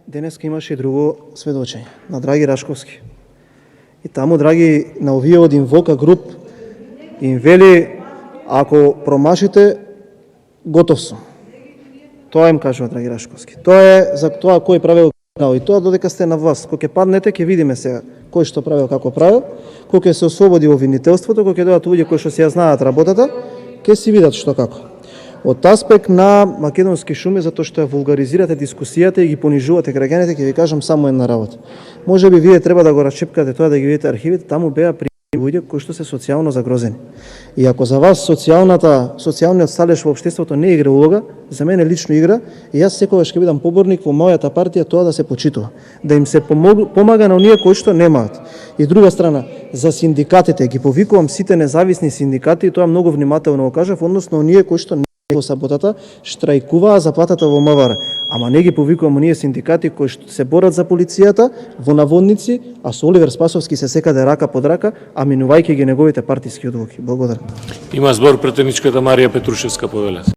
Денеска имаше и друго сведочење на Драги Рашковски. И таму Драги на овие од Инвока груп им вели: ако промашите, готов сум. Тоа им кажува Драги Рашковски. Тоа е за тоа кој правил како и тоа додека сте на власт. Кога ќе паднете, ќе видиме сега кој што правил како правил, кога ќе се ослободи обвинителството, кога ќе дојдат луѓе кои што ја знаат работата, ќе си видат што како. Од аспект на македонски шуми, затоа што ја вулгаризирате дискусијата и ги понижувате граѓаните, ќе ви кажам само една работа. Може би вие треба да го расчепкате тоа, да ги видите архивите, таму беа луѓе кои што се социјално загрозени. И ако за вас социјалниот сталеж во општеството не игра улога, за мене лично игра, и јас секогаш ќе бидам поборник во мојата партија тоа да се почитува, да им се помага на оние кои што немаат. И друга страна, за синдикатите ги повикувам сите независни синдикати, и тоа многу внимателно го кажав, односно оние кои што во саботата штрајкуваа заплатата во МВР. Ама не ги повикувам оние синдикати кои што се борат за полицијата во наводници, а со Оливер Спасовски се секаде рака под рака, а минувајќи ги неговите партиски одлуки. Благодарам. Има збор претедничката Марија Петрушевска, повелете.